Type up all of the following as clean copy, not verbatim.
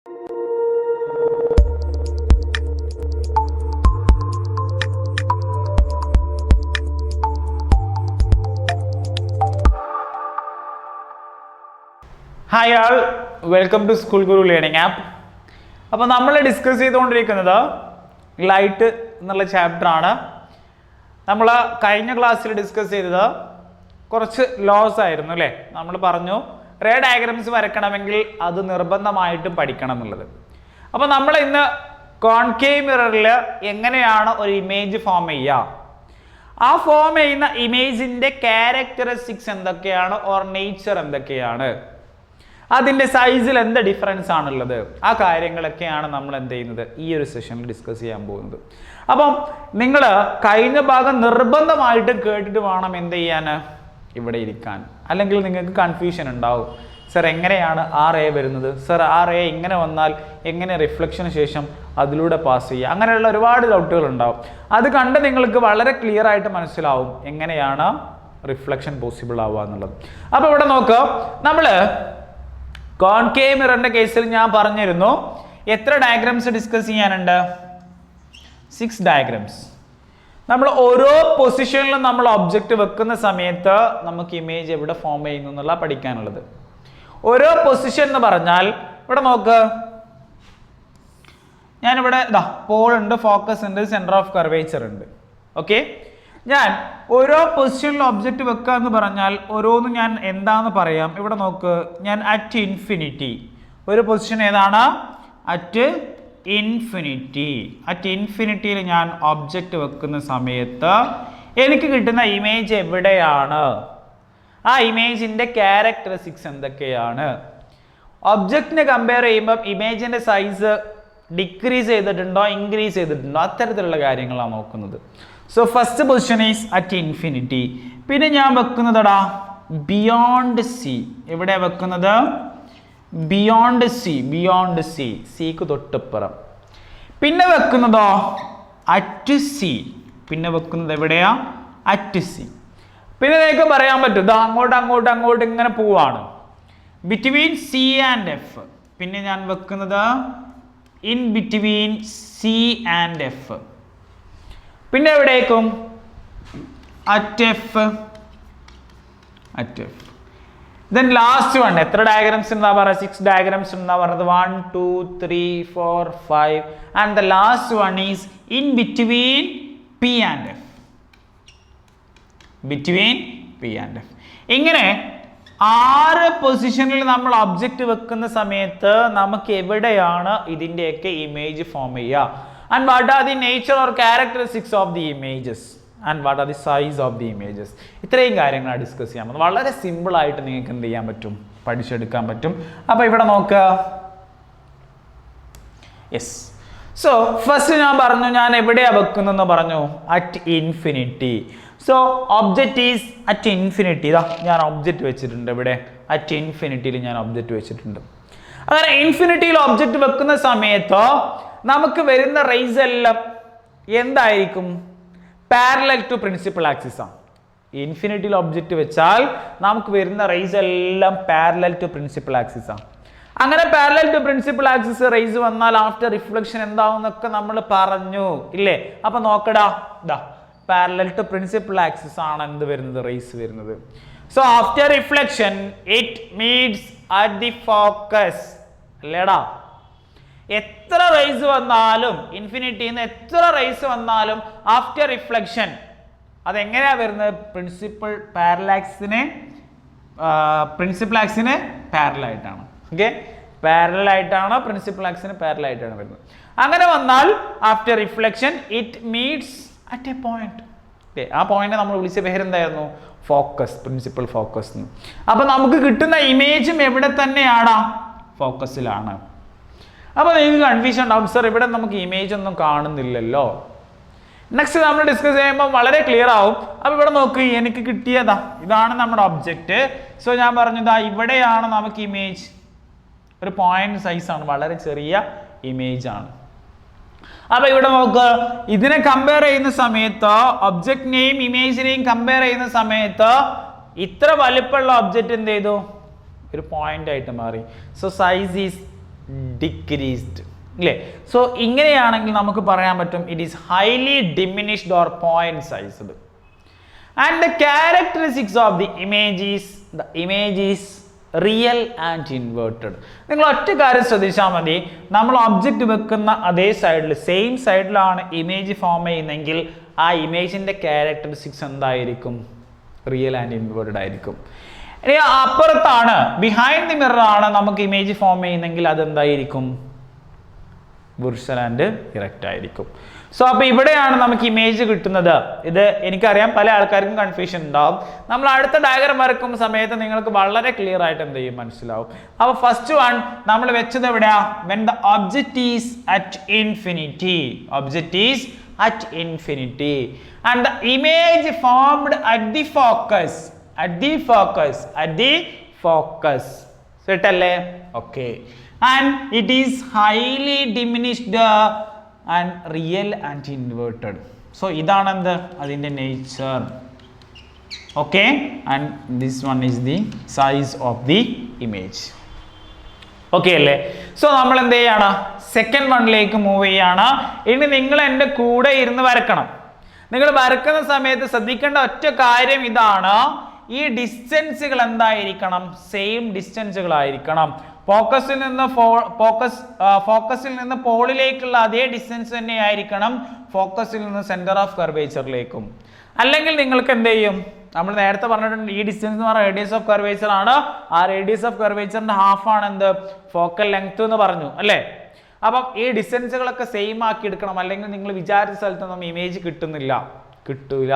Hi all, welcome to school guru learning app. അപ്പോൾ നമ്മൾ discuss ചെയ്തുകൊണ്ടിരിക്കുന്നത് ലൈറ്റ് എന്നുള്ള ചാപ്റ്ററാണ്. നമ്മൾ കഴിഞ്ഞ ക്ലാസ്സിൽ ഡിസ്കസ് ചെയ്തത് കുറച്ച് ലോസ് ആയിരുന്നു അല്ലേ. നമ്മൾ പറഞ്ഞു റേ ഡയഗ്രാംസ് വരയ്ക്കണമെങ്കിൽ അത് നിർബന്ധമായിട്ടും പഠിക്കണം എന്നുള്ളത്. അപ്പോൾ നമ്മൾ ഇന്ന് കോൺകേവ് മിററിൽ എങ്ങനെയാണ് ഒരു ഇമേജ് ഫോം ചെയ്യുക, ആ ഫോം ചെയ്യുന്ന ഇമേജിൻ്റെ ക്യാരക്ടറിസ്റ്റിക്സ് എന്തൊക്കെയാണ്, ഓർ നേച്ചർ എന്തൊക്കെയാണ്, അതിൻ്റെ സൈസിൽ എന്ത് ഡിഫറൻസ് ആണുള്ളത്, ആ കാര്യങ്ങളൊക്കെയാണ് നമ്മൾ എന്ത് ചെയ്യുന്നത് ഈ ഒരു സെഷനിൽ ഡിസ്കസ് ചെയ്യാൻ പോകുന്നത്. അപ്പം നിങ്ങൾ കഴിഞ്ഞ ഭാഗം നിർബന്ധമായിട്ടും കേട്ടിട്ട് വേണം എന്ത് ചെയ്യാൻ, ഇവിടെ ഇരിക്കാൻ. അല്ലെങ്കിൽ നിങ്ങൾക്ക് കൺഫ്യൂഷൻ ഉണ്ടാവും, സർ എങ്ങനെയാണ് ആ റേ വരുന്നത്, സർ ആ റേ ഇങ്ങനെ വന്നാൽ എങ്ങനെ റിഫ്ലക്ഷന് ശേഷം അതിലൂടെ പാസ് ചെയ്യുക, അങ്ങനെയുള്ള ഒരുപാട് ഡൗട്ടുകൾ ഉണ്ടാവും. അത് കണ്ട് നിങ്ങൾക്ക് വളരെ ക്ലിയർ ആയിട്ട് മനസ്സിലാവും എങ്ങനെയാണ് റിഫ്ലക്ഷൻ പോസിബിൾ ആവുക എന്നുള്ളത്. അപ്പോൾ ഇവിടെ നോക്കുക, നമ്മൾ കോൺകേവ് മിററിന്റെ കേസിൽ ഞാൻ പറഞ്ഞിരുന്നു എത്ര ഡയഗ്രാംസ് ഡിസ്കസ് ചെയ്യാനുണ്ട്, 6 ഡയഗ്രാംസ്. നമ്മൾ ഓരോ പൊസിഷനിലും നമ്മൾ ഒബ്ജക്റ്റ് വെക്കുന്ന സമയത്ത് നമുക്ക് ഇമേജ് എവിടെ ഫോം ചെയ്യുന്നു എന്നുള്ള പഠിക്കാനുള്ളത്. ഓരോ പൊസിഷൻ എന്ന് പറഞ്ഞാൽ ഇവിടെ നോക്ക്, ഞാനിവിടെ പോൾ ഉണ്ട്, ഫോക്കസ് ഉണ്ട്, സെന്റർ ഓഫ് കർവേച്ചർ ഉണ്ട്. ഓക്കെ, ഞാൻ ഓരോ പൊസിഷനിലും ഒബ്ജക്റ്റ് വെക്കുക എന്ന് പറഞ്ഞാൽ ഓരോന്നും ഞാൻ എന്താന്ന് പറയാം. ഇവിടെ നോക്ക്, ഞാൻ അറ്റ് ഇൻഫിനിറ്റി, ഒരു പൊസിഷൻ ഏതാണ്, അറ്റ് ഇൻഫിനിറ്റി. അറ്റ് ഇൻഫിനിറ്റിയിൽ ഞാൻ ഒബ്ജക്റ്റ് വെക്കുന്ന സമയത്ത് എനിക്ക് കിട്ടുന്ന ഇമേജ് എവിടെയാണ്, ആ ഇമേജിൻ്റെ ക്യാരക്ടറിസ്റ്റിക്സ് എന്തൊക്കെയാണ്. ഒബ്ജക്റ്റിനെ കമ്പയർ ചെയ്യുമ്പോൾ ഇമേജിൻ്റെ സൈസ് ഡിക്രീസ് ചെയ്തിട്ടുണ്ടോ ഇൻക്രീസ് ചെയ്തിട്ടുണ്ടോ, അത്തരത്തിലുള്ള കാര്യങ്ങളാണ് നോക്കുന്നത്. So first position is at infinity. പിന്നെ ഞാൻ വെക്കുന്നതടാ ബിയോണ്ട് സി. എവിടെ വെക്കുന്നത്, ബിയോണ്ട് സി, ബിയോണ്ട് സി, സിക്ക് തൊട്ടിപ്പുറം. പിന്നെ വെക്കുന്നതോ അറ്റ് സി. പിന്നെ വെക്കുന്നത് എവിടെയാ, അറ്റ് സി. പിന്നെ നിങ്ങൾക്ക് പറയാൻ പറ്റും ഇതാ അങ്ങോട്ട് അങ്ങോട്ട് അങ്ങോട്ട് ഇങ്ങനെ പോവാണ്, ബിറ്റ്വീൻ സി ആൻഡ് എഫ്. പിന്നെ ഞാൻ വെക്കുന്നത് in between C and F. പിന്നെ എവിടേക്കും, at F, at F. Then last one, എത്ര ഡയഗ്രാംസ് എന്താ പറയുക, 6 ഡയഗ്രാംസ് എന്താ പറയുന്നത്, 1 2 3 4 5. And the last one is in between P and F, between P and F. ഇങ്ങനെ 6 പൊസിഷനിൽ നമ്മൾ ഒബ്ജക്റ്റ് വെക്കുന്ന സമയത്ത് നമുക്ക് എവിടെയാണ് ഇതിൻ്റെയൊക്കെ ഇമേജ് ഫോം ചെയ്യുക, and what are the nature or characteristics of the images, and what are the size of the images. ഇത്രയും കാര്യങ്ങൾ ഡിസ്കസ് ചെയ്യാൻ പറ്റും. വളരെ സിമ്പിൾ ആയിട്ട് നിങ്ങൾക്ക് എന്ത് ചെയ്യാൻ പറ്റും, പഠിച്ചെടുക്കാൻ പറ്റും. അപ്പോൾ ഇവിടെ നോക്കുക, യെസ്. സോ ഫസ്റ്റ് ഞാൻ പറഞ്ഞു ഞാൻ എവിടെയാണ് വെക്കുന്നതെന്ന് പറഞ്ഞു, at infinity. So object is at infinity. ഇതാ ഞാൻ ഒബ്ജക്റ്റ് വെച്ചിട്ടുണ്ട് ഇവിടെ, അറ്റ് ഇൻഫിനിറ്റിയിൽ ഞാൻ ഒബ്ജക്റ്റ് വെച്ചിട്ടുണ്ട്. അങ്ങനെ ഇൻഫിനിറ്റിയിൽ ഒബ്ജക്റ്റ് വെക്കുന്ന സമയത്ത് നമുക്ക് വരുന്ന റേസ് എല്ലാം എന്തായിരിക്കും, പാരലൽ ടു പ്രിൻസിപ്പൽ ആക്സിസ് ആണ്. ഇൻഫിനിറ്റിയിൽ ഒബ്ജക്റ്റ് വെച്ചാൽ നമുക്ക് വരുന്ന റേസ് എല്ലാം പാരലൽ ടു പ്രിൻസിപ്പൽ ആക്സിസ് ആണ്. അങ്ങനെ parallel to principal axis rays വന്നാൽ ആഫ്റ്റർ റിഫ്ലക്ഷൻ എന്താവും എന്നൊക്കെ നമ്മൾ പറഞ്ഞു ഇല്ലേ. അപ്പൊ നോക്കടാ, ഇതാ പാരലൽ ടു പ്രിൻസിപ്പൽ ആക്സിസ് ആണ് എന്ത് വരുന്നത്, റേസ് വരുന്നത്. So after reflection it meets at the focus അല്ലേടാ. എത്ര റേസ് വന്നാലും ഇൻഫിനിറ്റിയിൽ നിന്ന് എത്ര റേസ് വന്നാലും ആഫ്റ്റർ റിഫ്ലക്ഷൻ അതെങ്ങനെയാ വരുന്നത്, പ്രിൻസിപ്പൽ പാരലാക്സിന് പാരലായിട്ടാണ്. ഓക്കെ, പാരലായിട്ടാണ്, പ്രിൻസിപ്പൽ ആക്സിന് പാരലായിട്ടാണ് വരുന്നത്. അങ്ങനെ വന്നാൽ after reflection it meets at a point. Okay, ആ പോയിന്റ് നമ്മൾ വിളിച്ച പേരെന്തായിരുന്നു, ഫോക്കസ്, പ്രിൻസിപ്പൽ ഫോക്കസ്. അപ്പൊ നമുക്ക് കിട്ടുന്ന ഇമേജും എവിടെ തന്നെയാണ്, ഫോക്കസിലാണ്. അപ്പോൾ നിങ്ങൾക്ക് കൺഫ്യൂഷൻ ഉണ്ടാവും, സർ ഇവിടെ നമുക്ക് ഇമേജ് ഒന്നും കാണുന്നില്ലല്ലോ. നെക്സ്റ്റ് നമ്മൾ ഡിസ്കസ് ചെയ്യുമ്പോൾ വളരെ ക്ലിയർ ആവും. അപ്പോൾ ഇവിടെ നോക്ക്, എനിക്ക് കിട്ടിയതാ ഇതാണ് നമ്മുടെ ഒബ്ജക്റ്റ്. സോ ഞാൻ പറഞ്ഞതാ ഇവിടെയാണ് നമുക്ക് ഇമേജ്, ഒരു പോയിന്റ് സൈസാണ്, വളരെ ചെറിയ ഇമേജ് ആണ്. അപ്പൊ ഇവിടെ നോക്ക്, ഇതിനെ കമ്പയർ ചെയ്യുന്ന സമയത്ത് ഒബ്ജക്റ്റിനെയും ഇമേജിനെയും കമ്പയർ ചെയ്യുന്ന സമയത്ത് ഇത്ര വലിപ്പമുള്ള ഒബ്ജക്റ്റ് എന്ത് ചെയ്തു, ഒരു പോയിന്റ് ആയിട്ട് മാറി. സോ സൈസ് ഈസ് ഡിക്രീസ്ഡ് അല്ലേ? സോ ഇങ്ങനെയാണെങ്കിൽ നമുക്ക് പറയാൻ പറ്റും it is highly diminished or point sized. And the characteristics of the image is real and inverted. നിങ്ങൾ ഒറ്റ കാര്യം ശ്രദ്ധിച്ചാൽ മതി, നമ്മൾ ഒബ്ജക്റ്റ് വെക്കുന്ന അതേ സൈഡിൽ സെയിം സൈഡിലാണ് ഇമേജ് ഫോം ചെയ്യുന്നതെങ്കിൽ ആ ഇമേജിൻ്റെ ക്യാരക്ടറിസ്റ്റിക്സ് എന്തായിരിക്കും? റിയൽ ആൻഡ് ഇൻവേർട്ടഡ് ആയിരിക്കും. ഇനി അപ്പുറത്താണ് ബിഹൈൻഡ് ദി മിറർ ആണ് നമുക്ക് ഇമേജ് ഫോം ചെയ്യുന്നെങ്കിൽ അതെന്തായിരിക്കും? വെർച്വൽ ആൻഡ് ഇറക്റ്റ് ആയിരിക്കും. സോ അപ്പോൾ ഇവിടെയാണ് നമുക്ക് ഇമേജ് കിട്ടുന്നത്. ഇത് എനിക്കറിയാം പല ആൾക്കാർക്കും കൺഫ്യൂഷൻ ഉണ്ടാവും. നമ്മൾ അടുത്ത ഡയഗ്രം വരയ്ക്കുന്ന സമയത്ത് നിങ്ങൾക്ക് വളരെ ക്ലിയർ ആയിട്ട് എന്ത് ചെയ്യും മനസ്സിലാവും. അപ്പോൾ ഫസ്റ്റ് വൺ നമ്മൾ വെച്ചത് എവിടെയാ? When the object is at infinity. Object is at infinity and the image formed at the focus set alle okay and it is highly diminished and real and inverted. So idana endu adinte nature. Okay, and this one is the size of the image. Okay അല്ലേ? So നമ്മൾ എന്ത് ചെയ്യാണ്? Second വണ്ണിലേക്ക് move ചെയ്യാണ്. ഇനി നിങ്ങൾ എൻ്റെ കൂടെ ഇരുന്ന് വരക്കണം. നിങ്ങൾ വരക്കുന്ന സമയത്ത് ശ്രദ്ധിക്കേണ്ട ഒറ്റ കാര്യം ഇതാണ്, ഈ ഡിസ്റ്റൻസുകൾ എന്തായിരിക്കണം? സെയിം ഡിസ്റ്റൻസുകളായിരിക്കണം. ഫോക്കസിൽ നിന്ന് പോളിലേക്കുള്ള അതേ ഡിസ്റ്റൻസ് തന്നെ ആയിരിക്കണം ഫോക്കസിൽ നിന്ന് സെന്റർ ഓഫ് കർവേച്ചറിലേക്കും. അല്ലെങ്കിൽ നിങ്ങൾക്ക് എന്ത് ചെയ്യും? നമ്മൾ നേരത്തെ പറഞ്ഞിട്ടുണ്ട് ഈ ഡിസ്റ്റൻസ് എന്ന് പറഞ്ഞാൽ റേഡിയസ് ഓഫ് കർവേച്ചർ ആണ്. ആ റേഡിയസ് ഓഫ് കർവേച്ചറിന്റെ ഹാഫ് ആണ് എന്ത്? ഫോക്കൽ ലെങ്ത് എന്ന് പറഞ്ഞു അല്ലേ? അപ്പം ഈ ഡിസ്റ്റൻസുകളൊക്കെ സെയിം ആക്കി എടുക്കണം, അല്ലെങ്കിൽ നിങ്ങൾ വിചാരിച്ച സ്ഥലത്തൊന്നും ഇമേജ് കിട്ടൂല.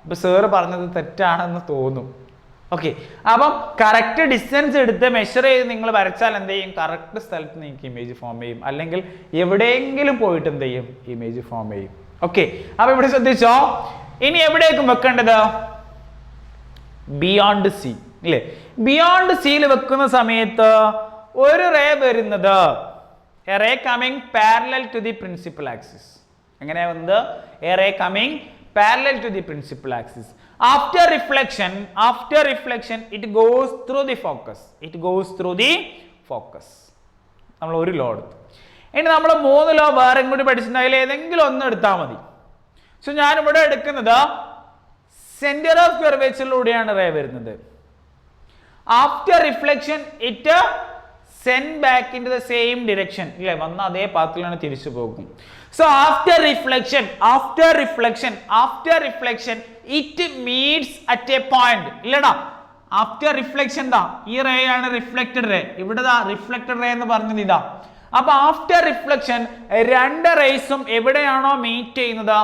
ഇപ്പൊ സാറ് പറഞ്ഞത് തെറ്റാണെന്ന് തോന്നും. ഓക്കെ, അപ്പം കറക്റ്റ് ഡിസ്റ്റൻസ് എടുത്ത് മെഷർ ചെയ്ത് നിങ്ങൾ വരച്ചാൽ എന്ത് ചെയ്യും? കറക്റ്റ് സ്ഥലത്ത് നിങ്ങൾക്ക് ഇമേജ് ഫോം ചെയ്യും, അല്ലെങ്കിൽ എവിടെയെങ്കിലും പോയിട്ട് എന്ത് ചെയ്യും? ഇമേജ് ഫോം ചെയ്യും. ഓക്കെ, അപ്പൊ ഇവിടെ ശ്രദ്ധിച്ചോ. ഇനി എവിടേക്കും വെക്കേണ്ടത്? ബിയോണ്ട് സി അല്ലേ? ബിയോണ്ട് സിയിൽ വെക്കുന്ന സമയത്ത് ഒരു റേ വരുന്നത്, a ray coming parallel to the principal axis. എങ്ങനെയാ വന്നത്? A ray coming parallel to the principal axis. After reflection it goes through the focus. നമ്മൾ ഒരു ലോ എടുത്തു. ഇനി നമ്മൾ 3 ലോ വേറെ കൂടി പഠിച്ചിട്ടുണ്ടെങ്കിൽ ഏതെങ്കിലും ഒന്ന് എടുത്താൽ മതി. സോ ഞാനിവിടെ എടുക്കുന്നത് സെന്റർ ഓഫ് കർവേച്ചറിലൂടെയാണ് റേ വരുന്നത്. After reflection it send back into the same direction ഇല്ലേ? വന്ന അതേ പാത്തിലാണ് തിരിച്ചു പോകും. So after reflection it meets at a point ഇല്ലടാ. ആഫ്റ്റർ റിഫ്ലക്ഷൻ ഈ റേ ആണ് റിഫ്ലക്റ്റഡ് റേ. ഇവിടെ റിഫ്ലക്റ്റഡ് റേ എന്ന് പറഞ്ഞത് ഇതാ. അപ്പൊ ആഫ്റ്റർ റിഫ്ലക്ഷൻ രണ്ട് റേസും എവിടെയാണോ മീറ്റ് ചെയ്യുന്നത്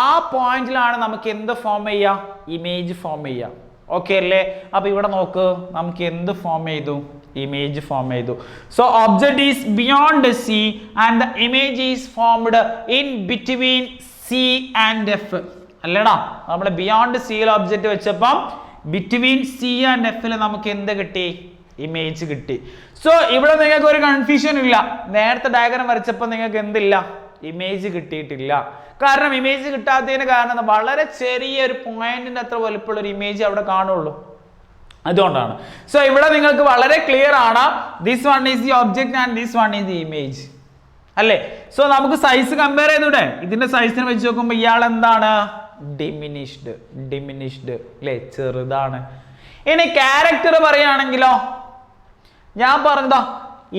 ആ പോയിന്റിലാണ് നമുക്ക് എന്ത് ഫോം ചെയ്യാം? ഇമേജ് ഫോം ചെയ്യാം. ഓക്കെ അല്ലേ? അപ്പൊ ഇവിടെ നോക്ക്, നമുക്ക് എന്ത് ഫോം ചെയ്തു? ഇമേജ് ഫോം ചെയ്തു. So object is beyond C and the image is formed in between C and F അല്ലേടാ? നമ്മൾ ബിയോണ്ട് സിയിൽ ഒബ്ജക്റ്റ് വെച്ചപ്പം ബിറ്റ്വീൻ സി ആൻഡ് എഫിൽ നമുക്ക് എന്ത് കിട്ടി? ഇമേജ് കിട്ടി. സോ ഇവിടെ നിങ്ങൾക്ക് ഒരു കൺഫ്യൂഷൻ ഇല്ല. നേരത്തെ ഡയഗ്രാം വരച്ചപ്പോൾ നിങ്ങൾക്ക് എന്തില്ല? ഇമേജ് കിട്ടിയിട്ടില്ല. കാരണം ഇമേജ് കിട്ടാത്തതിന് കാരണം വളരെ ചെറിയൊരു പോയിന്റിന്റെ അത്ര വലുപ്പമുള്ള ഒരു ഇമേജ് അവിടെ കാണുള്ളൂ, അതുകൊണ്ടാണ്. സോ ഇവിടെ നിങ്ങൾക്ക് വളരെ ക്ലിയർ ആണ്, this one is the object and this one is the image അല്ലേ? സോ നമുക്ക് സൈസ് കമ്പയർ ചെയ്തൂടെ? ഇതിന്റെ സൈസിനെ വെച്ച് നോക്കുമ്പോൾ ഇയാൾ എന്താണ്? ഡിമിനിഷ്ഡ് അല്ലേ? ചെറുതാണ്. ഇനി ക്യാരക്ടർ പറയുകയാണെങ്കിലോ, ഞാൻ പറഞ്ഞതാ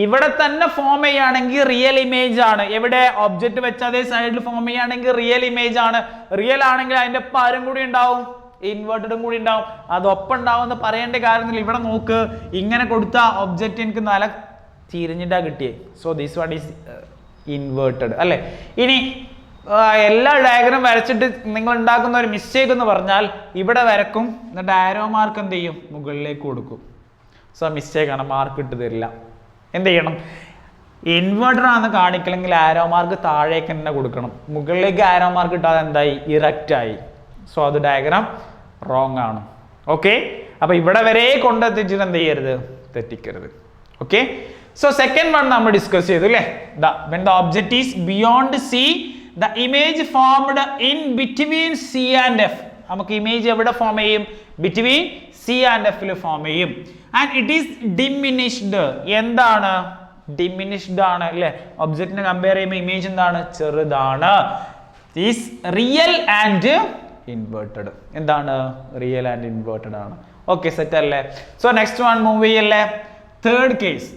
ഇവിടെ തന്നെ ഫോം ചെയ്യുകയാണെങ്കിൽ റിയൽ ഇമേജ് ആണ്. എവിടെ? ഒബ്ജക്റ്റ് വെച്ച അതേ സൈഡിൽ ഫോം ചെയ്യുകയാണെങ്കിൽ റിയൽ ഇമേജ് ആണ്. റിയൽ ആണെങ്കിൽ അതിന്റെ ഒപ്പം ആരും കൂടി ഉണ്ടാവും? ഇൻവേർട്ടഡും കൂടി ഉണ്ടാവും. അതൊപ്പം ഉണ്ടാവും എന്ന് പറയേണ്ട കാര്യമില്ല. ഇവിടെ നോക്ക്, ഇങ്ങനെ കൊടുത്ത ഒബ്ജക്റ്റ് എനിക്ക് നല്ല തിരിഞ്ഞിട്ടാ കിട്ടിയേ. So this one is inverted അല്ലേ? ഇനി എല്ലാ ഡയഗ്രാം വരച്ചിട്ട് നിങ്ങൾ ഉണ്ടാക്കുന്ന ഒരു മിസ്റ്റേക്ക് എന്ന് പറഞ്ഞാൽ ഇവിടെ വരക്കും, എന്നിട്ട് ആരോ മാർക്ക് എന്ത് ചെയ്യും? മുകളിലേക്ക് കൊടുക്കും. സോ മിസ്റ്റേക്ക് ആണ്, മാർക്ക് ഇട്ട് തരില്ല. എന്ത് ചെയ്യണം? ഇൻവേർട്ടർ ആണെന്ന് കാണിക്കണമെങ്കിൽ ആരോ മാർക്ക് താഴേക്ക് തന്നെ കൊടുക്കണം. മുകളിലേക്ക് ആരോ മാർക്ക് ഇട്ടാൽ എന്തായി? ഇറക്റ്റ് ആയി. സോ അത് ഡയഗ്രാം റോങ് ആണ്. ഓക്കെ, അപ്പൊ ഇവിടെ വരെ കൊണ്ടെത്തിച്ചിട്ട് എന്ത് ചെയ്യരുത്? തെറ്റിക്കരുത്. ഓക്കെ, സോ സെക്കൻഡ് വൺ നമ്മൾ ഡിസ്കസ് ചെയ്തു അല്ലേ? when the object is beyond C, the image formed in between C and F. നമുക്ക് ഇമേജ് എവിടെ ഫോം ചെയ്യും? Between C and F form ചെയ്യും. And it is diminished. എന്താണ്? ഡിമിനിഷ്ഡ് ആണ് അല്ലെ. ഒബ്ജക്റ്റിനെ കമ്പയർ ചെയ്യുമ്പോൾ ഇമേജ് എന്താണ്? ചെറുതാണ്. Is real and inverted. എന്താണ്? റിയൽ ആൻഡ് ഇൻവേർട്ടഡ് ആണ്. ഓക്കെ, സെറ്റ് അല്ലേ? സോ നെക്സ്റ്റ് വൺ മൂവ് ചെയ്യല്ലേ. Third case.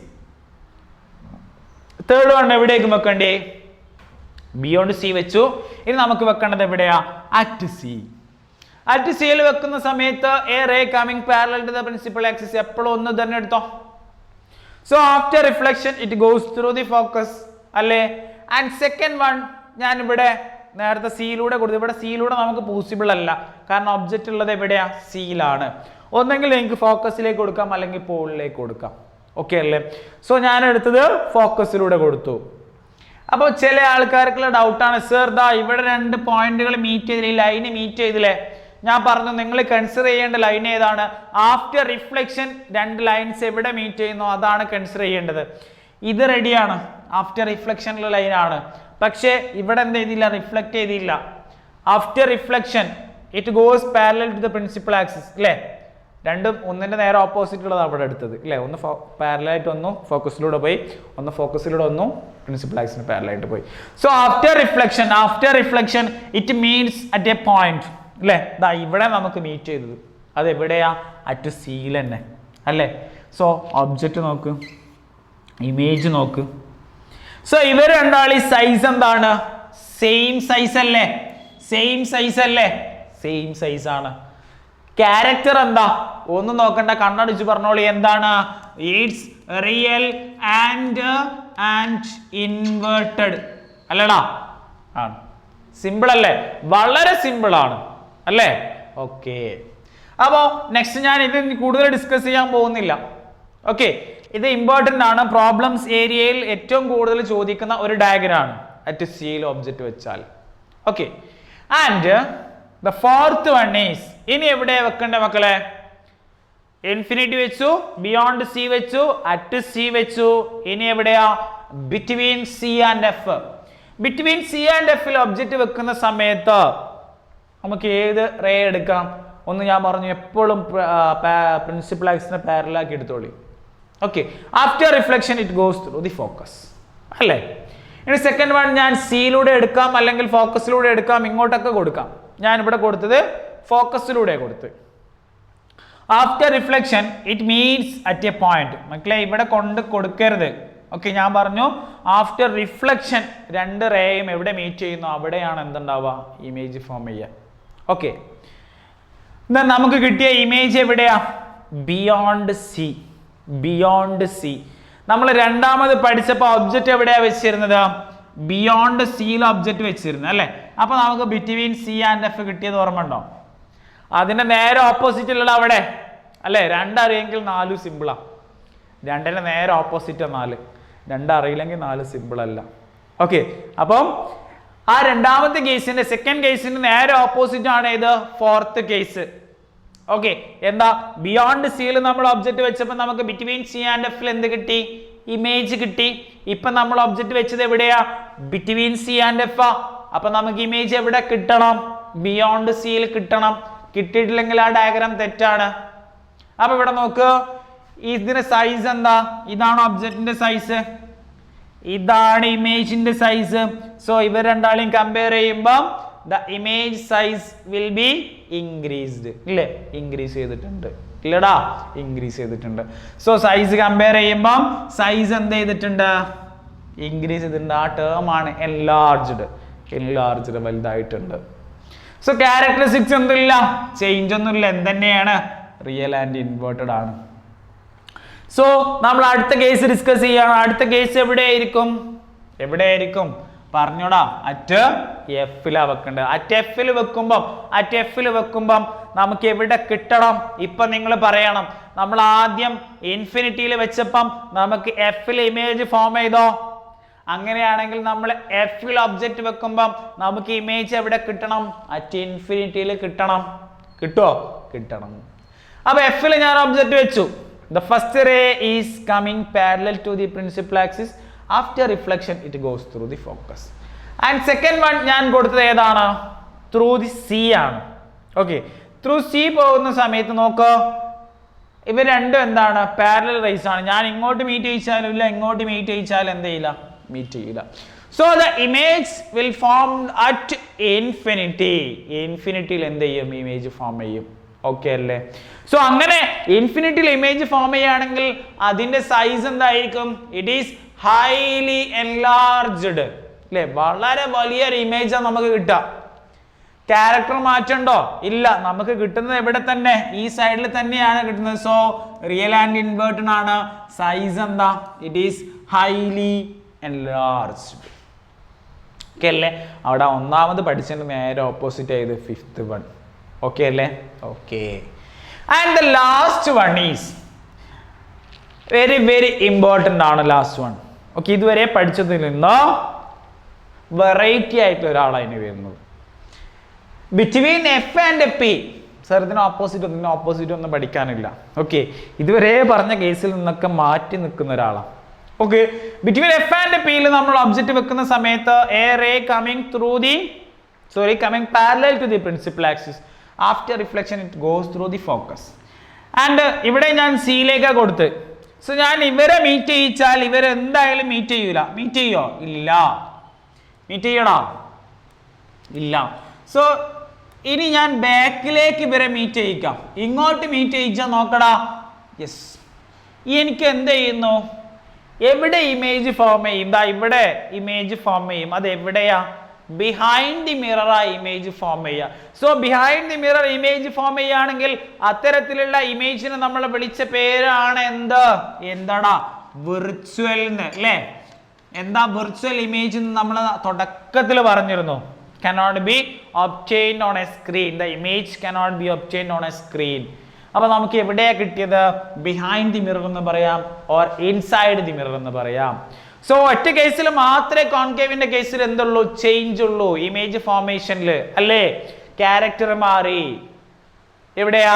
തേർഡ് വൺ എവിടേക്ക് വെക്കണ്ടേ? ബിയോണ്ട് സി വെച്ചു. ഇനി നമുക്ക് വെക്കേണ്ടത് എവിടെയാ? At C. അറ്റ് സിയിൽ വെക്കുന്ന സമയത്ത് a ray coming parallel to the principal axis എപ്പോഴും ഒന്ന് തന്നെ എടുത്തോ. So after reflection it goes through the focus അല്ലേ. ആൻഡ് സെക്കൻഡ് വൺ ഞാൻ ഇവിടെ നേരത്തെ സിയിലൂടെ കൊടുത്തു. ഇവിടെ സിയിലൂടെ നമുക്ക് പോസിബിൾ അല്ല, കാരണം ഒബ്ജക്റ്റ് ഉള്ളത് എവിടെയാ? സിയിലാണ്. ഒന്നെങ്കിൽ എനിക്ക് ഫോക്കസിലേക്ക് കൊടുക്കാം, അല്ലെങ്കിൽ പോളിലേക്ക് കൊടുക്കാം. ഓക്കെ അല്ലേ? സോ ഞാൻ എടുത്തത് ഫോക്കസിലൂടെ കൊടുത്തു. അപ്പോൾ ചില ആൾക്കാർക്കുള്ള ഡൗട്ടാണ്, സർ ദാ ഇവിടെ 2 പോയിന്റുകൾ മീറ്റ് ചെയ്തില്ല, ഈ ലൈന് മീറ്റ് ചെയ്തില്ലേ? ഞാൻ പറഞ്ഞു നിങ്ങൾ കൺസിഡർ ചെയ്യേണ്ട ലൈൻ ഏതാണ്? ആഫ്റ്റർ റിഫ്ലക്ഷൻ 2 ലൈൻസ് എവിടെ മീറ്റ് ചെയ്യുന്നു അതാണ് കൺസിഡർ ചെയ്യേണ്ടത്. ഇത് റെഡിയാണ്, ആഫ്റ്റർ റിഫ്ലക്ഷനുള്ള ലൈനാണ്. പക്ഷേ ഇവിടെ എന്ത് ചെയ്തില്ല? റിഫ്ലക്ട് ചെയ്തില്ല. After reflection it goes parallel to the principal axis അല്ലേ. രണ്ടും ഒന്നിന്റെ നേരെ ഓപ്പോസിറ്റ് ഉള്ളത് അവിടെ എടുത്തത് അല്ലേ. ഒന്ന് പാരലായിട്ട് ഒന്നും ഫോക്കസിലൂടെ പോയി, ഒന്ന് ഫോക്കസിലൂടെ ഒന്നും പ്രിൻസിപ്പൽ ആക്സിന് പാരലായിട്ട് പോയി. So after reflection it means at a point അല്ലേ. ദാ ഇവിടെ നമുക്ക് മീറ്റ് ചെയ്തത് അത് എവിടെയാ? അറ്റ് സിയിൽ തന്നെ അല്ലേ. സോ ഒബ്ജക്റ്റ് നോക്ക്, ഇമേജ് നോക്ക്. സോ ഇവർ രണ്ടാളി സൈസ് എന്താണ്? സെയിം സൈസ് അല്ലേ? സെയിം സൈസ് ആണ്. ക്യാരക്ടർ എന്താ? ഒന്നും നോക്കണ്ട, കണ്ണടിച്ച് പറഞ്ഞോളി. എന്താണ്? ഇറ്റ്സ് റിയൽ ആൻഡ് ഇൻവേർട്ടഡ് അല്ലേടാ? ആണ്. സിമ്പിൾ അല്ലേ? വളരെ സിമ്പിൾ ആണ് അല്ലേ? ഓക്കെ. അപ്പോൾ നെക്സ്റ്റ് ഞാൻ ഇത് കൂടുതൽ ഡിസ്കസ് ചെയ്യാൻ പോകുന്നില്ല. ഓക്കെ, ഇത് ഇമ്പോർട്ടൻ്റ് ആണ്. പ്രോബ്ലംസ് ഏരിയയിൽ ഏറ്റവും കൂടുതൽ ചോദിക്കുന്ന ഒരു ഡയഗ്രാമാണ് അറ്റ് സിയിൽ ഒബ്ജക്റ്റ് വെച്ചാൽ. Okay, and the fourth one is, ഇനി എവിടെ വെക്കണ്ട മക്കളെ? ഇൻഫിനിറ്റി വെച്ചു, ബിയോണ്ട് സി വെച്ചു, അറ്റ് സി വെച്ചു. ഇനി എവിടെയാ? Between C and F. Between C and എഫിൽ ഒബ്ജക്റ്റ് വെക്കുന്ന സമയത്ത് നമുക്ക് ഏത് റേ എടുക്കാം? ഒന്ന് ഞാൻ പറഞ്ഞു, എപ്പോഴും പ്രിൻസിപ്പൽ ആക്സിനെ പാരലാക്കി എടുത്തോളി. Okay, after reflection it goes through the focus അല്ലേ. ഇനി സെക്കൻഡ് വൺ ഞാൻ സിയിലൂടെ എടുക്കാം, അല്ലെങ്കിൽ ഫോക്കസിലൂടെ എടുക്കാം, ഇങ്ങോട്ടൊക്കെ കൊടുക്കാം. ഞാൻ ഇവിടെ കൊടുത്തത് ഫോക്കസിലൂടെ കൊടുത്ത്. After reflection it means at a point. മക്കളെ ഇവിടെ കൊണ്ട് കൊടുക്കരുത്. ഓക്കെ, ഞാൻ പറഞ്ഞു ആഫ്റ്റർ റിഫ്ലക്ഷൻ 2 റേയും എവിടെ മീറ്റ് ചെയ്യുന്നു അവിടെയാണ് എന്തുണ്ടാവുക? ഇമേജ് ഫോം ചെയ്യുക. ഓക്കെ, നമുക്ക് കിട്ടിയ ഇമേജ് എവിടെയാ? Beyond C. നമ്മൾ രണ്ടാമത് പഠിച്ചപ്പോൾ ഒബ്ജക്റ്റ് എവിടെയാ വെച്ചിരുന്നത്? ബിയോണ്ട് സിയിൽ ഒബ്ജക്റ്റ് വെച്ചിരുന്നത് അല്ലേ. അപ്പൊ നമുക്ക് ബിറ്റ്വീൻ സി ആൻഡ് എഫ് കിട്ടിയത് ഓർമ്മ ഉണ്ടോ? അതിന്റെ നേരെ ഓപ്പോസിറ്റ് ഉള്ളത് അവിടെ അല്ലേ. 2 അറിയെങ്കിൽ 4 സിമ്പിളാ. 2ന്റെ നേരെ ഓപ്പോസിറ്റ് 4. 2 അറിയില്ലെങ്കിൽ 4 സിമ്പിൾ അല്ല. ഓക്കെ, അപ്പം ആ രണ്ടാമത്തെ കേസിന്റെ സെക്കൻഡ് കേസിന്റെ നേരെ ഓപ്പോസിറ്റ് ആണ് ഇത് ഫോർത്ത് കേസ്. ഓക്കെ, എന്താ? ബിയോണ്ട് സിയിൽ നമ്മൾ ഒബ്ജക്റ്റ് വെച്ചപ്പോൾ നമുക്ക് ബിറ്റ്വീൻ സി ആൻഡ് എഫിൽ എന്ത് കിട്ടി? ഇമേജ് കിട്ടി. ഇപ്പൊ നമ്മൾ ഒബ്ജക്റ്റ് വെച്ചത് എവിടെയാ? Between C and F. അപ്പൊ നമുക്ക് ഇമേജ് എവിടെ കിട്ടണം? ബിയോണ്ട് സിയിൽ കിട്ടണം. കിട്ടിയിട്ടില്ലെങ്കിൽ ആ ഡയഗ്രാം തെറ്റാണ്. അപ്പൊ ഇവിടെ നോക്ക്, ഇതിന്റെ സൈസ് എന്താ? ഇതാണ് ഒബ്ജക്റ്റിന്റെ സൈസ്, ഇതാണ് ഇമേജിന്റെ സൈസ്. സോ ഇവർ രണ്ടാളെയും കമ്പയർ ചെയ്യുമ്പോൾ the image size will be increased ഇല്ലേ? ഇൻക്രീസ് ചെയ്തിട്ടുണ്ട് ഇല്ലടാ? ഇൻക്രീസ് ചെയ്തിട്ടുണ്ട്. സോ സൈസ് കമ്പയർ ചെയ്യുമ്പോൾ സൈസ് എന്ത് ചെയ്തിട്ടുണ്ട്? ഇൻക്രീസ് ചെയ്തിട്ടുണ്ട്. ആ ടേം ആണ് enlarged, വലുതായിട്ടുണ്ട്. സോ ക്യാരക്ടറിസ്റ്റിക്സ് ഒന്നുമില്ല, ചേഞ്ച് ഒന്നുമില്ല, എന്തെന്നെയാണ്? റിയൽ ആൻഡ് ഇൻവേർട്ടഡ് ആണ്. സോ നമ്മൾ അടുത്ത കേസ് ഡിസ്കസ് ചെയ്യാണ്. അടുത്ത കേസ് എവിടെയായിരിക്കും? പറഞ്ഞോടാ, അറ്റ് എഫിലാ വെക്കേണ്ടത്. അറ്റ് എഫിൽ വെക്കുമ്പം നമുക്ക് എവിടെ കിട്ടണം? ഇപ്പൊ നിങ്ങൾ പറയണം, നമ്മൾ ആദ്യം ഇൻഫിനിറ്റിയിൽ വെച്ചപ്പം നമുക്ക് എഫിൽ ഇമേജ് ഫോം ചെയ്തോ? അങ്ങനെയാണെങ്കിൽ നമ്മൾ എഫിൽ ഒബ്ജക്റ്റ് വെക്കുമ്പം നമുക്ക് ഇമേജ് എവിടെ കിട്ടണം? അറ്റ് ഇൻഫിനിറ്റിയിൽ കിട്ടണം. കിട്ടുമോ? കിട്ടണം. അപ്പൊ എഫിൽ ഞാൻ ഒബ്ജക്റ്റ് വെച്ചു. The first ray is coming parallel to the principal axis. After reflection it goes through the focus. And second one ഞാൻ കൊടുത്തത് ഏതാണ്? Through the C ആണ്. Okay, through C പോകുന്ന സമയത്ത് നോക്ക്, ഇവർ രണ്ടും എന്താണ്? പാരലൽ റേസ് ആണ്. ഞാൻ ഇങ്ങോട്ട് മീറ്റ് ചെയ്യിച്ചാലും ഇല്ല, ഇങ്ങോട്ട് മീറ്റ് ചെയ്യിച്ചാലും എന്ത് ചെയ്യില്ല? മീറ്റ് ചെയ്യില്ല. So the image will form at infinity. ഇൻഫിനിറ്റിയിൽ എന്ത് ചെയ്യും? ഇമേജ് ഫോം ചെയ്യും. ഓക്കെ അല്ലേ? സോ അങ്ങനെ ഇൻഫിനിറ്റിയിൽ ഇമേജ് ഫോം ചെയ്യുകയാണെങ്കിൽ അതിന്റെ സൈസ് എന്തായിരിക്കും? ഇറ്റ് ഈസ് ഹൈലി എൻലാർജ്ഡ് അല്ലേ? വളരെ വലിയൊരു ഇമേജാണ് നമുക്ക് കിട്ടുക. ക്യാരക്ടർ മാറ്റണ്ടോ? ഇല്ല. നമുക്ക് കിട്ടുന്നത് എവിടെ തന്നെ? ഈ സൈഡിൽ തന്നെയാണ് കിട്ടുന്നത്. സോ റിയൽ ആൻഡ് ഇൻവേർട്ടഡ് ആണ്. സൈസ് എന്താ? It is highly enlarged. Okay അല്ലേ? അവിടെ ഒന്നാമത് പഠിച്ചതിന് നേരെ ഓപ്പോസിറ്റ് ആയത് ഫിഫ്ത്ത് വൺ. ഓക്കെ അല്ലേ? Okay. And the last one is very very important ആണ്. Last one. ഓക്കെ, ഇതുവരെ പഠിച്ചതിൽ നിന്ന് വെറൈറ്റി ആയിട്ടുള്ള ഒരാളാണ് വരുന്നത്. Between F and P. Sir ഇതിന് ഓപ്പോസിറ്റ് ഒന്നും പഠിക്കാനില്ല. ഓക്കെ, ഇതുവരെ പറഞ്ഞ കേസിൽ നിന്നൊക്കെ മാറ്റി നിൽക്കുന്ന ഒരാളാണ്. ഓക്കെ, ബിറ്റ്വീൻ എഫ് ആൻഡ് പിയിൽ നമ്മൾ ഒബ്ജക്റ്റ് വെക്കുന്ന സമയത്ത് a ray coming parallel to the principal axis. After reflection it goes through the focus. And ഇവിടെ ഞാൻ സിയിലേക്ക് കൊടുത്ത്. സോ ഞാൻ ഇവരെ മീറ്റ് ചെയ്യിച്ചാൽ ഇവരെന്തായാലും മീറ്റ് ചെയ്യൂല. മീറ്റ് ചെയ്യോ? ഇല്ല. മീറ്റ് ചെയ്യണോ? ഇല്ല. സോ ഇനി ഞാൻ ബാക്കിലേക്ക് ഇവരെ മീറ്റ് ചെയ്യിക്കാം. ഇങ്ങോട്ട് മീറ്റ് ചെയ്യിച്ചാൽ നോക്കടാ. യെസ്. എനിക്ക് എന്ത് ചെയ്യുന്നു? എവിടെ ഇമേജ് ഫോം ചെയ്യും? ദാ ഇവിടെ ഇമേജ് ഫോം ചെയ്യും. അത് എവിടെയാ? ബിഹൈൻഡ് ദി മിറർ ആ ഇമേജ് ഫോം ചെയ്യുക. So behind the mirror image form ചെയ്യുകയാണെങ്കിൽ അത്തരത്തിലുള്ള ഇമേജിനെ നമ്മൾ വിളിച്ച പേരാണ് എന്താടാ? വിർച്വൽ അല്ലേ? എന്താ വിർച്വൽ ഇമേജ് എന്ന് നമ്മൾ തുടക്കത്തിൽ പറഞ്ഞിരുന്നു. cannot be obtained on a screen. The image cannot be obtained on a screen. അപ്പൊ നമുക്ക് എവിടെയാ കിട്ടിയത്? ബിഹൈൻഡ് ദി മിറർ എന്ന് പറയാം, ഓർ ഇൻസൈഡ് ദി മിറർ എന്ന് പറയാം. സോ ഒറ്റ കേസിൽ മാത്രമേ കോൺകേവിന്റെ കേസിൽ എന്തുള്ളൂ? ചേഞ്ച് ഉള്ളൂ ഇമേജ് ഫോർമേഷനിൽ അല്ലേ? ക്യാരക്ടർ മാറി. എവിടെയാ?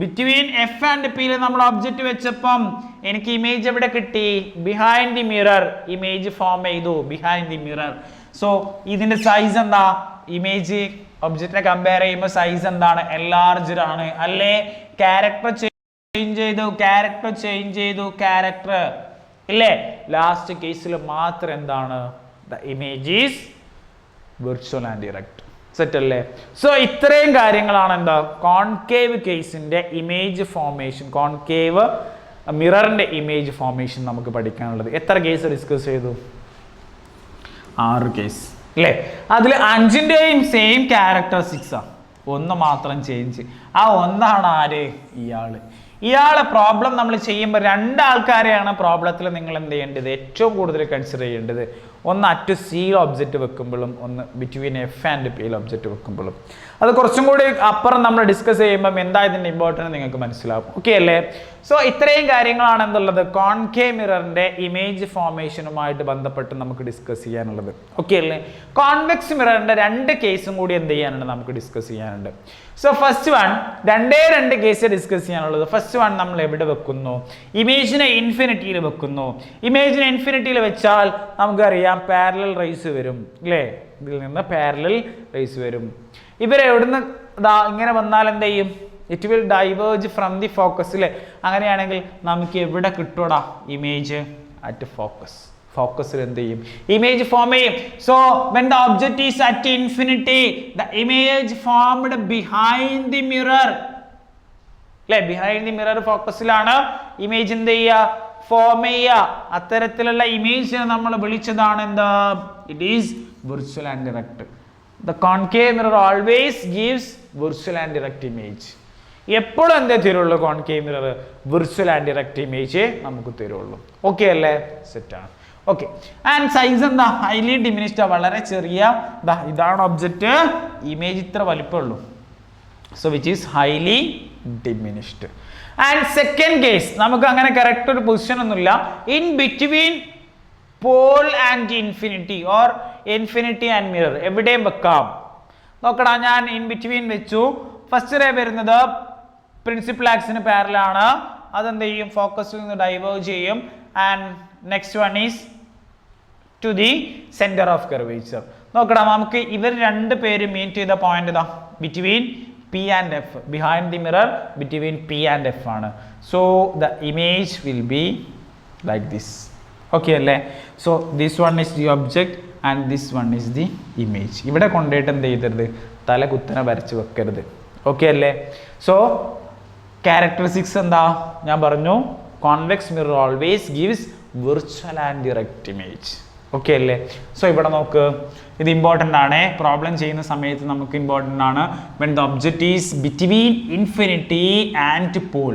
ബിറ്റ്വീൻ എഫ് ആൻഡ് പിയിൽ നമ്മൾ ഒബ്ജക്റ്റ് വെച്ചപ്പം എനിക്ക് ഇമേജ് എവിടെ കിട്ടി? Behind the mirror image form ചെയ്തു. Behind the mirror. സോ ഇതിന്റെ സൈസ് എന്താ? ഇമേജ് ഒബ്ജക്റ്റിനെ കമ്പയർ ചെയ്യുമ്പോൾ സൈസ് എന്താണ്? എൻലാർജ്ഡ് ആണ് അല്ലേ? ക്യാരക്ടർ ചേഞ്ച് ചെയ്തു ക്യാരക്ടർ ഇല്ലേ? ലാസ്റ്റ് കേസിൽ മാത്രം എന്താണ്? The image is virtual and direct. Set അല്ലേ? സോ ഇത്രയും കാര്യങ്ങളാണ് എന്താ കോൺകേവ് കേസിന്റെ ഇമേജ് ഫോർമേഷൻ, കോൺകേവ് മിററിന്റെ ഇമേജ് ഫോർമേഷൻ നമുക്ക് പഠിക്കാനുള്ളത്. എത്ര കേസ് ഡിസ്കസ് ചെയ്തു? 6 കേസ് അല്ലേ? അതിൽ 5ന്റെയും സെയിം ക്യാരക്ടറിസ്റ്റിക്സ് ആണ്. ഒന്ന് മാത്രം ചേഞ്ച്. ആ ഒന്നാണ് ആര്? ഇയാളെ പ്രോബ്ലം നമ്മൾ ചെയ്യുമ്പോൾ 2 ആൾക്കാരെയാണ് പ്രോബ്ലത്തിൽ നിങ്ങൾ എന്ത് ചെയ്യേണ്ടത്? ഏറ്റവും കൂടുതൽ കൺസിഡർ ചെയ്യേണ്ടത്. ഒന്ന് അറ്റ് സി ഒബ്ജക്റ്റ് വെക്കുമ്പോഴും ഒന്ന് ബിറ്റ്വീൻ എഫ് ആൻഡ് പിയിൽ ഒബ്ജക്റ്റ് വെക്കുമ്പോഴും. അത് കുറച്ചും കൂടി അപ്പുറം നമ്മൾ ഡിസ്കസ് ചെയ്യുമ്പോൾ എന്താ ഇതിൻ്റെ ഇമ്പോർട്ടൻറ്റ് നിങ്ങൾക്ക് മനസ്സിലാവും. ഓക്കെ അല്ലേ? സോ ഇത്രയും കാര്യങ്ങളാണ് എന്തുള്ളത് കോൺകേവ് മിററിന്റെ ഇമേജ് ഫോർമേഷനുമായിട്ട് ബന്ധപ്പെട്ട് നമുക്ക് ഡിസ്കസ് ചെയ്യാനുള്ളത്. ഓക്കെ അല്ലേ? കോൺവെക്സ് മിററിന്റെ 2 കേസും കൂടി എന്ത് ചെയ്യാനുണ്ട്? നമുക്ക് ഡിസ്കസ് ചെയ്യാനുണ്ട്. So first one 2 case discuss ചെയ്യാനുള്ളത്. ഫസ്റ്റ് വൺ നമ്മൾ എവിടെ വെക്കുന്നു? ഇമേജിനെ ഇൻഫിനിറ്റിയിൽ വെക്കുന്നു. ഇമേജിനെ ഇൻഫിനിറ്റിയിൽ വെച്ചാൽ നമുക്കറിയാം പാരലൽ റേസ് വരും അല്ലേ? ഇതിൽ നിന്ന് പാരലൽ റേസ് വരും. ഇവരെവിടുന്ന് ഇങ്ങനെ വന്നാൽ എന്ത് ചെയ്യും? It will diverge from the focus അല്ലേ? അങ്ങനെയാണെങ്കിൽ നമുക്ക് എവിടെ കിട്ടൂടാ ഇമേജ്? At focus. ഫോക്കസിൽ എന്ത് ചെയ്യും? ഇമേജ് ഫോം ചെയ്യും. So when the object is at infinity the image formed behind the mirror അല്ലേ? ബിഹൈൻഡ് ദി മിറർ ഫോക്കസിലാണ് ഇമേജ് എന്ത് ചെയ്യുക? ഫോം ചെയ്യുക. അത്തരത്തിലുള്ള ഇമേജിനെ നമ്മൾ വിളിച്ചതാണ് എന്താ? It is virtual and direct. The concave mirror always gives virtual and direct image. എപ്പോഴും എന്തേ തരുള്ളൂ? Concave mirror virtual and direct image നമുക്ക് തരുള്ളൂ. ഓക്കെ അല്ലേ? സെറ്റാണ്. ഓക്കെ. ആൻഡ് സൈസ് എന്താ? Highly diminished. വളരെ ചെറിയ ഇതാണ് ഒബ്ജക്റ്റ്. ഇമേജ് ഇത്ര വലിപ്പമുള്ളൂ. So which is highly diminished. And second case നമുക്ക് അങ്ങനെ കറക്റ്റ് ഒരു പൊസിഷൻ ഒന്നുമില്ല. In between pole and infinity or infinity and mirror എവിടെയും വെക്കാം. നോക്കടാ, ഞാൻ ഇൻ ബിറ്റ്വീൻ വെച്ചു. ഫസ്റ്റ് റേ വരുന്നത് പ്രിൻസിപ്പൽ ആക്സിന് പാരലാണ്. അതെന്ത് ചെയ്യും? ഫോക്കസിൽ നിന്ന് ഡൈവേർജ് ചെയ്യും. And next one is to the centre of curvature. നോക്കടാ, നമുക്ക് ഇവർ 2 പേര് മീറ്റ് ചെയ്ത പോയിന്റ് ഇതാ between P and F. Behind the mirror between P and F ആണ്. So the image will be like this. Okay അല്ലേ? So this one is the object and this one is the image. ഇവിടെ കൊണ്ടുപോയിട്ട് എന്ത് ചെയ്തരുത്, തല കുത്തനെ വരച്ച് വെക്കരുത്. Okay അല്ലേ? സോ ക്യാരക്ടറിസ്റ്റിക്സ് എന്താ ഞാൻ പറഞ്ഞു, convex mirror always gives virtual and direct image. Okay അല്ലേ? സോ ഇവിടെ നോക്ക്, ഇത് ഇമ്പോർട്ടൻ്റ് ആണ്, പ്രോബ്ലം ചെയ്യുന്ന സമയത്ത് നമുക്ക് ഇമ്പോർട്ടൻ്റ് ആണ്. When the object is between infinity and pole,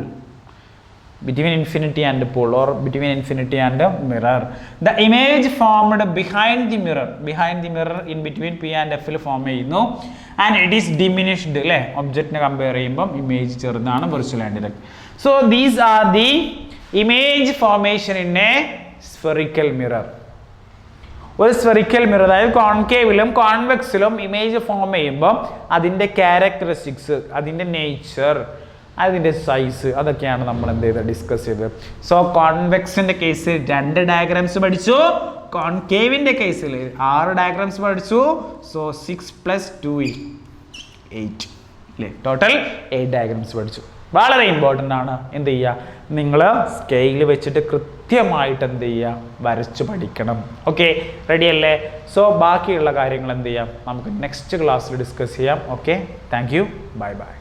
between infinity and pole or between infinity and mirror, the image formed behind the mirror in between P and F ൽ form ചെയ്യുന്നു, and it is diminished അല്ലേ, ഒബ്ജക്റ്റിനെ compare ചെയ്യുമ്പോൾ image ചെറുതാണ്, virtual and direct. So these are the image formation in a spherical mirror. ഒരു spherical mirror, അതായത് കോൺകേവിലും കോൺവെക്സിലും image form ചെയ്യുമ്പോൾ അതിൻ്റെ ക്യാരക്ടറിസ്റ്റിക്സ്, അതിൻ്റെ നേച്ചർ, അതിൻ്റെ സൈസ്, അതൊക്കെയാണ് നമ്മൾ എന്ത് ചെയ്തത്, ഡിസ്കസ് ചെയ്തത്. സോ കോൺവെക്സിൻ്റെ കേസിൽ 2 ഡയഗ്രാംസ് പഠിച്ചു, കോൺകേവിൻ്റെ കേസിൽ 6 ഡയഗ്രാംസ് പഠിച്ചു. സോ 6 + 2 8 അല്ലേ, ടോട്ടൽ 8 ഡയഗ്രാംസ് പഠിച്ചു. വളരെ ഇമ്പോർട്ടൻ്റ് ആണ്. എന്ത് ചെയ്യുക, നിങ്ങൾ സ്കെയിൽ വെച്ചിട്ട് കൃത്യമായിട്ട് എന്ത് ചെയ്യുക, വരച്ച് പഠിക്കണം. ഓക്കെ, റെഡി അല്ലേ? സോ ബാക്കിയുള്ള കാര്യങ്ങൾ എന്ത് ചെയ്യാം, നമുക്ക് നെക്സ്റ്റ് ക്ലാസ്സിൽ ഡിസ്കസ് ചെയ്യാം. Okay, thank you, bye bye.